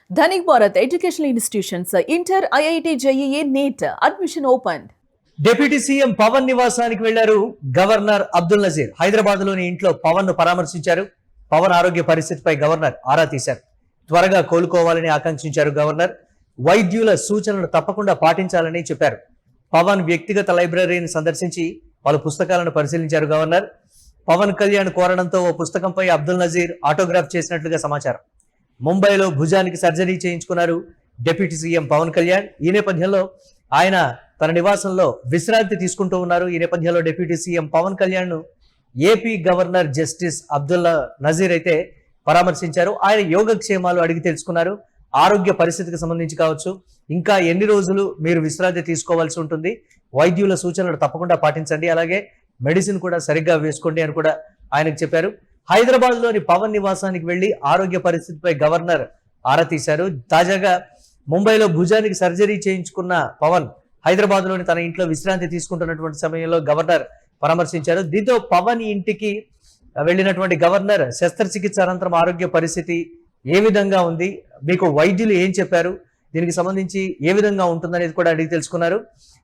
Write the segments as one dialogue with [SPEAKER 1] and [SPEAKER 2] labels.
[SPEAKER 1] Dhanik Bharat Educational Institutions, Inter, IIT, JEE, NEET, admission opened.
[SPEAKER 2] Deputy CM Pawan నివాసానికి వెళ్లారు governor Abdul Nazir. Hyderabad లోని ఇంట్లో పవన్ ను పరామర్శించారు. పవన్ ఆరోగ్య పరిస్థితిపై గవర్నర్ ఆరా తీశారు. త్వరగా కోలుకోవాలని ఆకాంక్షించారు గవర్నర్. వైద్యుల సూచనలు తప్పకుండా పాటించాలని చెప్పారు. పవన్ వ్యక్తిగత లైబ్రరీని సందర్శించి పలు పుస్తకాలను పరిశీలించారు గవర్నర్. పవన్ కళ్యాణ్ కోరడంతో ఓ పుస్తకంపై అబ్దుల్ నజీర్ ఆటోగ్రాఫ్ చేసినట్లుగా సమాచారం. ముంబైలో భుజానికి సర్జరీ చేయించుకున్నారు డిప్యూటీ సీఎం పవన్ కళ్యాణ్. ఈ నేపథ్యంలో ఆయన తన నివాసంలో విశ్రాంతి తీసుకుంటూ ఉన్నారు. ఈ నేపథ్యంలో డిప్యూటీ సీఎం పవన్ కళ్యాణ్ ను AP governor justice Abdullah Nazeer అయితే పరామర్శించారు. ఆయన యోగక్షేమాలు అడిగి తెలుసుకున్నారు. ఆరోగ్య పరిస్థితికి సంబంధించి కావచ్చు, ఇంకా ఎన్ని రోజులు మీరు విశ్రాంతి తీసుకోవాల్సి ఉంటుంది, వైద్యుల సూచనలు తప్పకుండా పాటించండి, అలాగే మెడిసిన్ కూడా సరిగ్గా వేసుకోండి అని కూడా ఆయనకు చెప్పారు. హైదరాబాద్ లోని పవన్ నివాసానికి వెళ్లి ఆరోగ్య పరిస్థితిపై గవర్నర్ ఆరా తీశారు. తాజాగా ముంబైలో భుజానికి సర్జరీ చేయించుకున్న పవన్ హైదరాబాద్ లోని తన ఇంట్లో విశ్రాంతి తీసుకుంటున్నటువంటి సమయంలో గవర్నర్ పరామర్శించారు. దీంతో పవన్ ఇంటికి వెళ్ళినటువంటి గవర్నర్ శస్త్రచికిత్స అనంతరం ఆరోగ్య పరిస్థితి ఏ విధంగా ఉంది, మీకు వైద్యులు ఏం చెప్పారు, దీనికి సంబంధించి ఏ విధంగా ఉంటుందనేది కూడా అడిగి తెలుసుకున్నారు.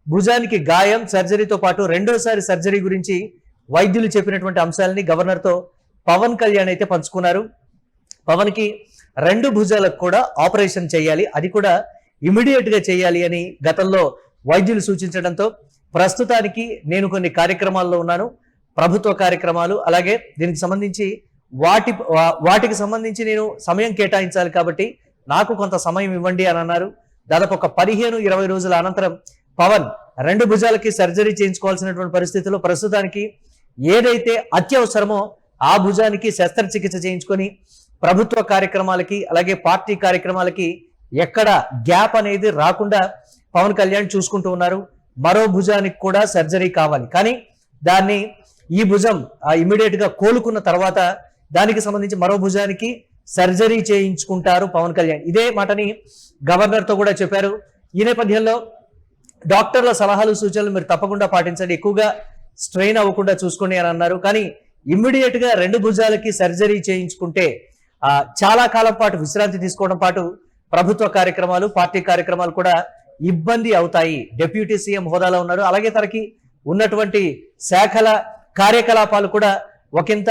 [SPEAKER 2] భుజానికి గాయం, సర్జరీతో పాటు రెండోసారి సర్జరీ గురించి వైద్యులు చెప్పినటువంటి అంశాలని గవర్నర్తో పవన్ కళ్యాణ్ అయితే పంచుకున్నారు. పవన్ కి 2 భుజాలకు కూడా ఆపరేషన్ చేయాలి, అది కూడా ఇమీడియట్ గా చేయాలి అని గతంలో వైద్యులు సూచించడంతో ప్రస్తుతానికి నేను కొన్ని కార్యక్రమాల్లో ఉన్నాను, ప్రభుత్వ కార్యక్రమాలు, అలాగే దీనికి సంబంధించి వాటికి సంబంధించి నేను సమయం కేటాయించాలి, కాబట్టి నాకు కొంత సమయం ఇవ్వండి అని అన్నారు. దాదాపు ఒక 15-20 రోజుల అనంతరం పవన్ 2 భుజాలకి సర్జరీ చేయించుకోవాల్సినటువంటి పరిస్థితిలో ప్రస్తుతానికి ఏదైతే అత్యవసరమో ఆ భుజానికి శస్త్రచికిత్స చేయించుకొని ప్రభుత్వ కార్యక్రమాలకి అలాగే పార్టీ కార్యక్రమాలకి ఎక్కడ గ్యాప్ అనేది రాకుండా పవన్ కళ్యాణ్ చూసుకుంటూ ఉన్నారు. మరో భుజానికి కూడా సర్జరీ కావాలి, కానీ దాన్ని ఈ భుజం ఇమీడియట్ గా కోలుకున్న తర్వాత దానికి సంబంధించి మరో భుజానికి సర్జరీ చేయించుకుంటారు పవన్ కళ్యాణ్. ఇదే మాటని గవర్నర్ తో కూడా చెప్పారు. ఈ నేపథ్యంలో డాక్టర్ల సలహాలు సూచనలు మీరు తప్పకుండా పాటించండి, ఎక్కువగా స్ట్రెయిన్ అవ్వకుండా చూసుకోండి అని అన్నారు. కానీ ఇమ్మీడియట్ గా 2 భుజాలకి సర్జరీ చేయించుకుంటే చాలా కాలం పాటు విశ్రాంతి తీసుకోవడం పాటు ప్రభుత్వ కార్యక్రమాలు, పార్టీ కార్యక్రమాలు కూడా ఇబ్బంది అవుతాయి. డిప్యూటీ సీఎం హోదాలో ఉన్నారు, అలాగే తనకి ఉన్నటువంటి శాఖల కార్యకలాపాలు కూడా ఒకంత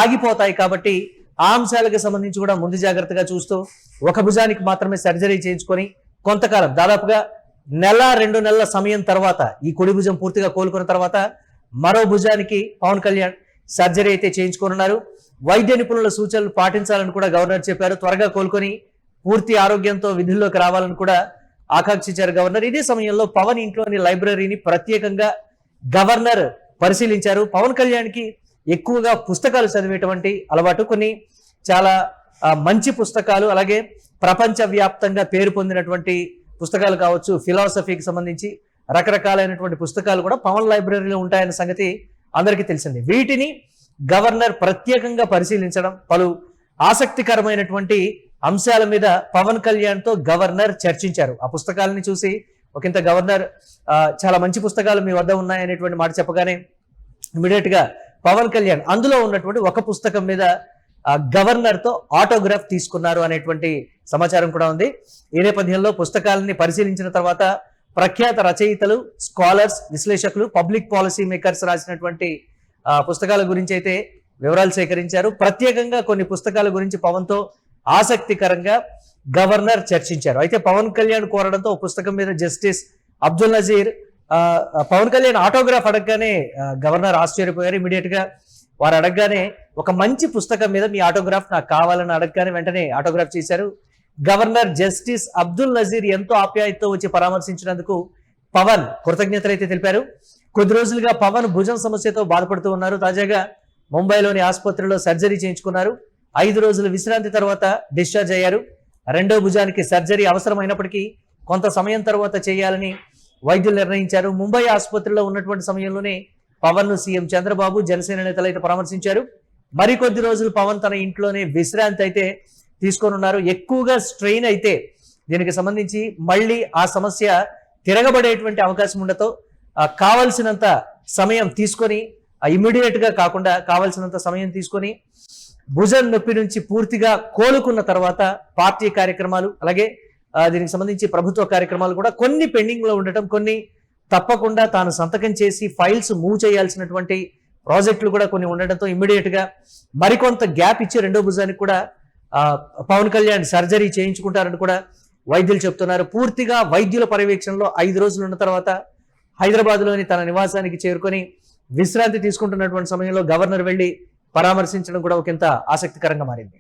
[SPEAKER 2] ఆగిపోతాయి, కాబట్టి ఆ అంశాలకు సంబంధించి కూడా ముందు జాగ్రత్తగా చూస్తూ ఒక భుజానికి మాత్రమే సర్జరీ చేయించుకొని కొంతకాలం దాదాపుగా 1-2 నెలల సమయం తర్వాత ఈ కుడి భుజం పూర్తిగా కోలుకున్న తర్వాత మరో భుజానికి పవన్ కళ్యాణ్ సర్జరీ అయితే చేయించుకోనున్నారు. వైద్య నిపుణుల సూచనలు పాటించాలని కూడా గవర్నర్ చెప్పారు. త్వరగా కోలుకొని పూర్తి ఆరోగ్యంతో విధుల్లోకి రావాలని కూడా ఆకాంక్షించారు గవర్నర్. ఇదే సమయంలో పవన్ ఇంట్లోని లైబ్రరీని ప్రత్యేకంగా గవర్నర్ పరిశీలించారు. పవన్ కళ్యాణ్ కి ఎక్కువగా పుస్తకాలు చదివేటువంటి అలవాటు, కొన్ని చాలా మంచి పుస్తకాలు, అలాగే ప్రపంచ వ్యాప్తంగా పేరు పొందినటువంటి పుస్తకాలు కావచ్చు, ఫిలాసఫీకి సంబంధించి రకరకాలైనటువంటి పుస్తకాలు కూడా పవన్ లైబ్రరీలో ఉంటాయన్న సంగతి అందరికీ తెలిసింది. వీటిని గవర్నర్ ప్రత్యేకంగా పరిశీలించడం, పలు ఆసక్తికరమైనటువంటి అంశాల మీద పవన్ కళ్యాణ్ తో గవర్నర్ చర్చించారు. ఆ పుస్తకాలని చూసి ఒకంత గవర్నర్ చాలా మంచి పుస్తకాలు మీ వద్ద ఉన్నాయనేటువంటి మాట చెప్పగానే ఇమీడియట్ గా పవన్ కళ్యాణ్ అందులో ఉన్నటువంటి ఒక పుస్తకం మీద గవర్నర్ తో ఆటోగ్రాఫ్ తీసుకున్నారు అనేటువంటి సమాచారం కూడా ఉంది. ఈ నేపథ్యంలో పుస్తకాలని పరిశీలించిన తర్వాత ప్రఖ్యాత రచయితలు, స్కాలర్స్, విశ్లేషకులు, పబ్లిక్ పాలసీ మేకర్స్ రాసినటువంటి పుస్తకాల గురించి అయితే వివరాలు సేకరించారు. ప్రత్యేకంగా కొన్ని పుస్తకాల గురించి పవన్ తో ఆసక్తికరంగా గవర్నర్ చర్చించారు. అయితే పవన్ కళ్యాణ్ కోరడంతో పుస్తకం మీద జస్టిస్ అబ్దుల్ నజీర్ పవన్ కళ్యాణ్ ఆటోగ్రాఫ్ అడగగానే గవర్నర్ ఆశ్చర్యపోయారు. ఇమీడియట్ గా వారు అడగగానే ఒక మంచి పుస్తకం మీద మీ ఆటోగ్రాఫ్ నాకు కావాలని అడగగానే వెంటనే ఆటోగ్రాఫ్ చేశారు. గవర్నర్ జస్టిస్ అబ్దుల్ నజీర్ ఎంతో ఆప్యాయతతో వచ్చి పరామర్శించినందుకు పవన్ కృతజ్ఞతలు అయితే తెలిపారు. కొద్ది రోజులుగా పవన్ భుజం సమస్యతో బాధపడుతూ ఉన్నారు. తాజాగా ముంబైలోని ఆసుపత్రిలో సర్జరీ చేయించుకున్నారు. 5 రోజుల విశ్రాంతి తర్వాత డిశ్చార్జ్ అయ్యారు. 2వ భుజానికి సర్జరీ అవసరమైనప్పటికీ కొంత సమయం తర్వాత చేయాలని వైద్యులు నిర్ణయించారు. ముంబై ఆసుపత్రిలో ఉన్నటువంటి సమయంలోనే పవన్ ను సీఎం చంద్రబాబు, జనసేన నేతలు అయితే పరామర్శించారు. మరికొద్ది రోజులు పవన్ తన ఇంట్లోనే విశ్రాంతి అయితే తీసుకోనున్నారు. ఎక్కువగా స్ట్రెయిన్ అయితే దీనికి సంబంధించి మళ్ళీ ఆ సమస్య తిరగబడేటువంటి అవకాశం ఉండతో కావలసినంత సమయం తీసుకొని ఇమ్మీడియట్ గా కాకుండా కావలసినంత సమయం తీసుకొని భుజం నొప్పి నుంచి పూర్తిగా కోలుకున్న తర్వాత పార్టీ కార్యక్రమాలు అలాగే దీనికి సంబంధించి ప్రభుత్వ కార్యక్రమాలు కూడా కొన్ని పెండింగ్ లో ఉండటం, కొన్ని తప్పకుండా తాను సంతకం చేసి ఫైల్స్ మూవ్ చేయాల్సినటువంటి ప్రాజెక్టులు కూడా కొన్ని ఉండటంతో ఇమ్మీడియట్ గా మరికొంత గ్యాప్ ఇచ్చి రెండో భుజానికి కూడా పవన్ కళ్యాణ్ సర్జరీ చేయించుకుంటారని కూడా వైద్యులు చెప్తున్నారు. పూర్తిగా వైద్యుల పర్యవేక్షణలో 5 రోజులు ఉన్న తర్వాత హైదరాబాద్ లోని తన నివాసానికి చేరుకొని విశ్రాంతి తీసుకుంటున్నటువంటి సమయంలో గవర్నర్ వెళ్లి పరామర్శించడం కూడా ఒకంత ఆసక్తికరంగా మారింది.